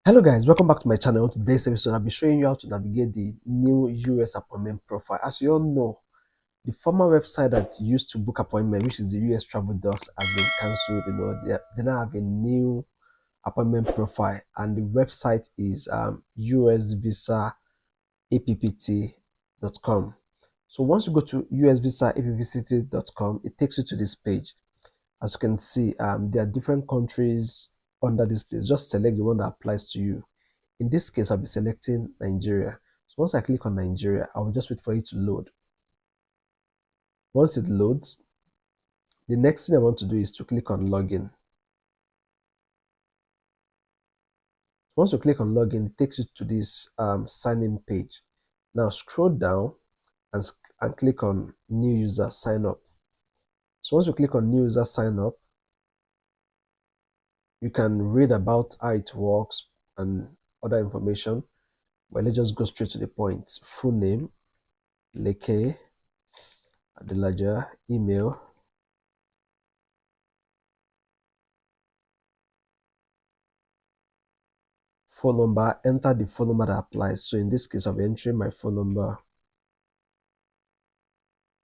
Hello guys, welcome back to my channel. On today's episode, I'll be showing you how to navigate the new US appointment profile. As you all know, the former website that you used to book appointment, which is the US Travel Docs, has been cancelled. They now have a new appointment profile, and the website is usvisaapppt.com. So once you go to usvisaapppt.com, it takes you to this page. As you can see, there are different countries under this place. Just select the one that applies to you. In this case, I'll be selecting Nigeria. So once I click on Nigeria, I will just wait for it to load. Once it loads, the next thing I want to do is to click on login. Once you click on login, it takes you to this sign in page. Now scroll down and click on new user sign up. So once you click on new user sign up, you can read about how it works and other information. But let's just go straight to the point. Full name, Leke Adelaja, email, phone number. Enter the phone number that applies. So in this case, I'll be entering my phone number.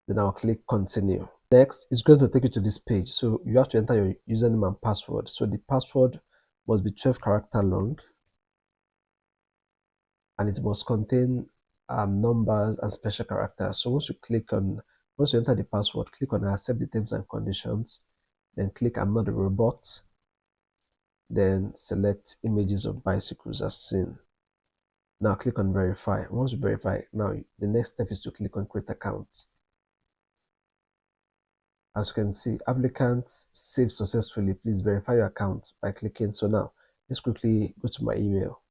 Then I'll click continue. Next, it's going to take you to this page. So you have to enter your username and password. So the password must be 12 character long, and it must contain numbers and special characters. So once you enter the password, click on accept the terms and conditions, then click I'm not a robot, then select images of bicycles as seen. Now click on verify. Once you verify, now the next step is to click on create account. As you can see, applicants saved successfully. Please verify your account by clicking. So now let's quickly go to my email.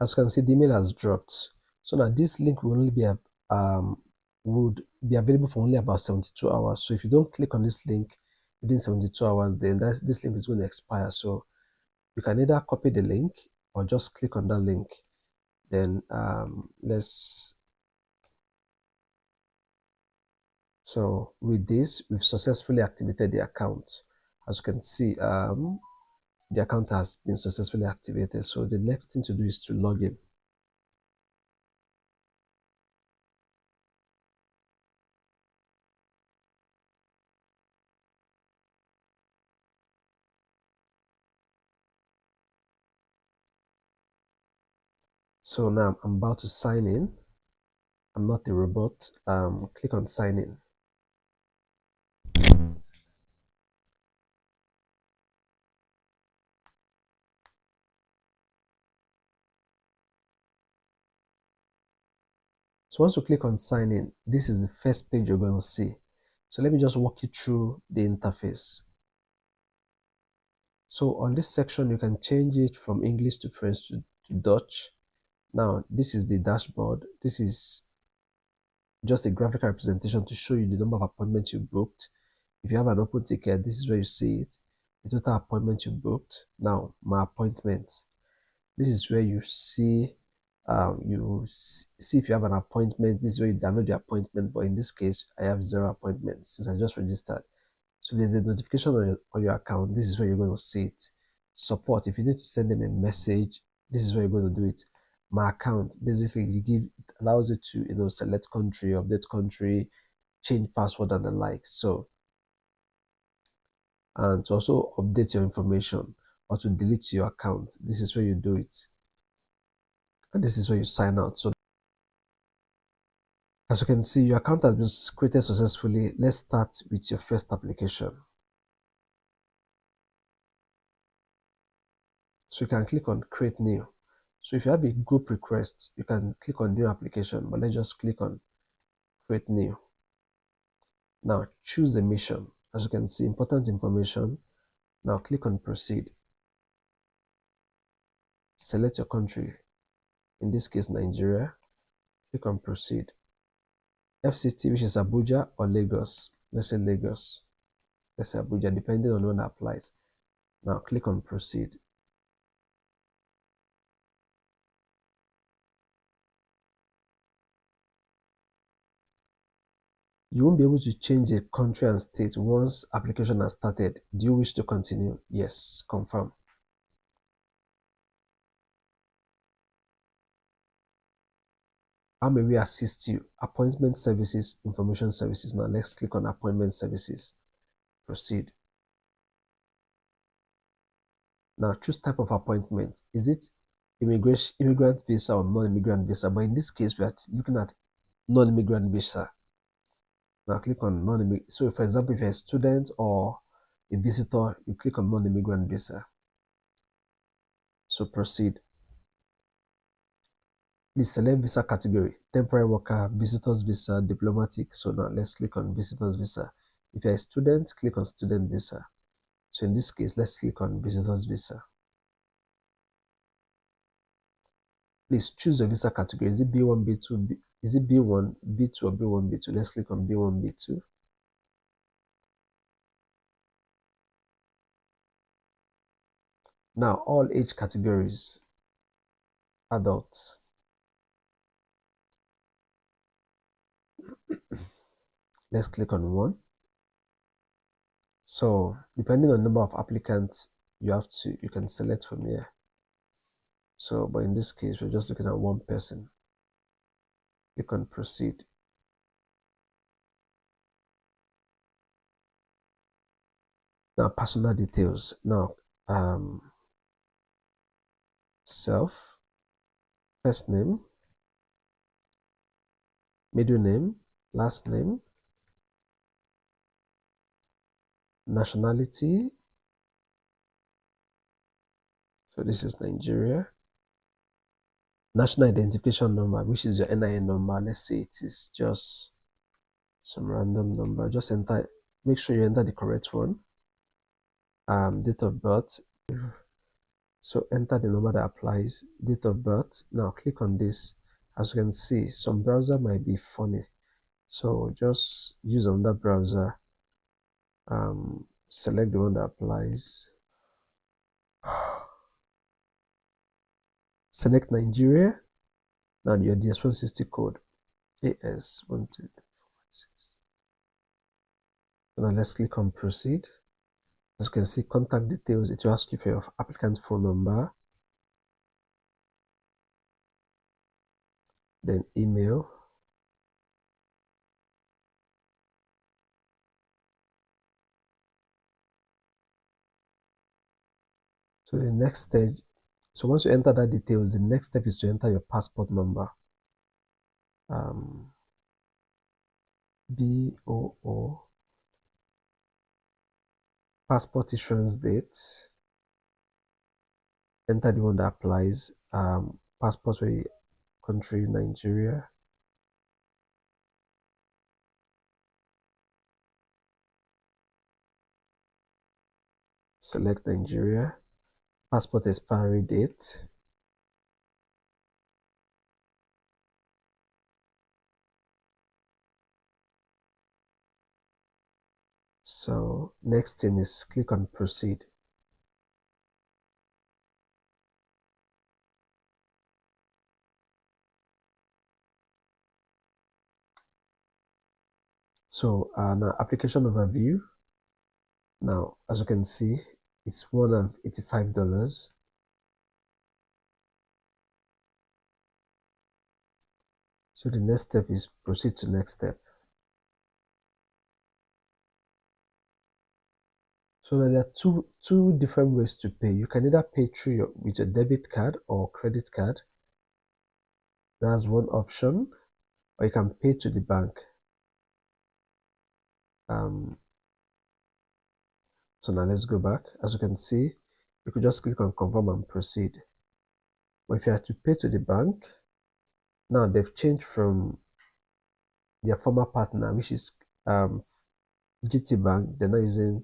As you can see, the email has dropped. So now this link will only be would be available for only about 72 hours. So if you don't click on this link within 72 hours, then this link is going to expire. So you can either copy the link or just click on that link. Then so with this, we've successfully activated the account. As you can see, the account has been successfully activated. So the next thing to do is to log in. So now I'm about to sign in. I'm not a robot. Click on sign in. So once you click on sign in, this is the first page you're going to see. So let me just walk you through the interface. So on this section, you can change it from English to French to Dutch. Now, this is the dashboard. This is just a graphical representation to show you the number of appointments you booked. If you have an open ticket, this is where you see it. The total appointment you booked. Now, my appointments. This is where you see see if you have an appointment. This is where you download the appointment, but in this case I have 0 appointments since I just registered. So there's a notification on your account. This is where you're going to see it. Support, if you need to send them a message, this is where you're going to do it. My account, basically it allows you to select country, update country, change password and the like. So, and to also update your information or to delete your account, this is where you do it. And this is where you sign out. So as you can see, your account has been created successfully. Let's start with your first application. So you can click on create new. So if you have a group request, you can click on new application, but let's just click on create new. Now choose a mission. As you can see, important information. Now click on proceed. Select your country, in this case Nigeria. Click on proceed. FCT, which is Abuja or Lagos. Let's say Lagos. Let's say Abuja, depending on when that applies. Now click on proceed. You won't be able to change the country and state once application has started. Do you wish to continue? Yes, confirm. How may we assist you? Appointment services, information services. Now let's click on appointment services. Proceed. Now choose type of appointment. Is it immigrant visa or non-immigrant visa? But in this case, we are looking at non-immigrant visa. Now click on non-immigrant. So for example, if you're a student or a visitor, you click on non-immigrant visa. So proceed. Please select visa category: temporary worker, visitors visa, diplomatic. So now let's click on visitors visa. If you're a student, click on student visa. So in this case, let's click on visitors visa. Please choose your visa category. Is it B1, B2, is it B1, B2, or B1, B2? Let's click on B1, B2. Now, all age categories: adults. Let's click on 1. So, depending on the number of applicants, you can select from here. So, but in this case, we're just looking at 1 person. Click on proceed. Now, personal details. Now, self, first name, middle name, last name, nationality. So this is Nigeria. National identification number, which is your NIN number. Let's say it is just some random number. Just enter, make sure you enter the correct one. Date of birth. So enter the number that applies. Date of birth. Now click on this. As you can see, some browser might be funny. So just use another browser. Select the one that applies. Select Nigeria. Now your DS160 code. AS12346. Now let's click on proceed. As you can see, contact details. It will ask you for your applicant phone number, then email, so the next stage. So once you enter that details, the next step is to enter your passport number. BOO, passport issuance date. Enter the one that applies. Passport country, Nigeria. Select Nigeria. Passport expiry date. So next thing is click on proceed. So now application overview. Now, as you can see, it's $185. So the next step is proceed to next step. So there are two different ways to pay. You can either pay through with your debit card or credit card. That's one option. Or you can pay to the bank. So now let's go back. As you can see, you could just click on confirm and proceed. But if you have to pay to the bank, now they've changed from their former partner, which is GT Bank. They're now using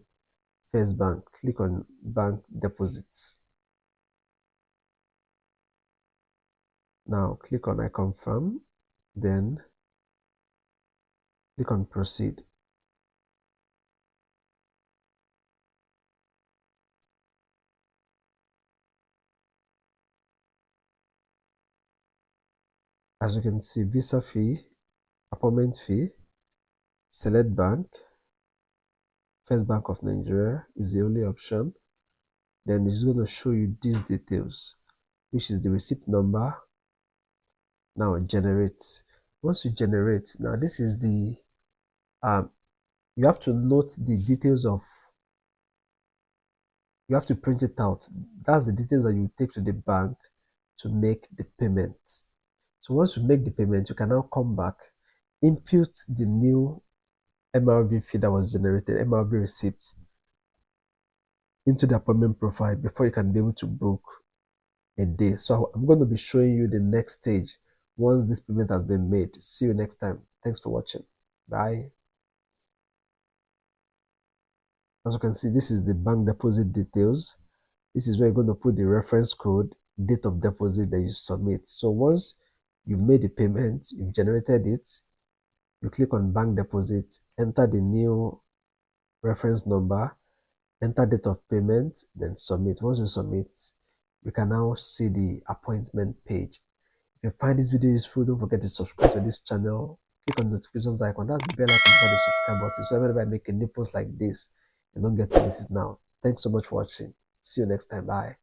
First Bank. Click on bank deposits. Now click on I confirm, then click on proceed. As you can see, visa fee, appointment fee, select bank, First Bank of Nigeria is the only option. Then it's going to show you these details, which is the receipt number. Now generate. Once you generate, now this is the you have to note the details of, you have to print it out. That's the details that you take to the bank to make the payment. So once you make the payment, you can now come back, input the new MRV fee that was generated, MRV receipt, into the appointment profile before you can be able to book a day. So I'm going to be showing you the next stage once this payment has been made. See you next time. Thanks for watching. Bye. As you can see, this is the bank deposit details. This is where you're going to put the reference code, date of deposit that you submit. So once you've made the payment, you've generated it, you click on bank deposit, enter the new reference number, enter date of payment, then submit. Once you submit, you can now see the appointment page. If you find this video useful, don't forget to subscribe to this channel. Click on the notifications icon. That's the bell icon beside the subscribe button. So whenever I make a new post like this, you don't get to miss it now. Thanks so much for watching. See you next time. Bye.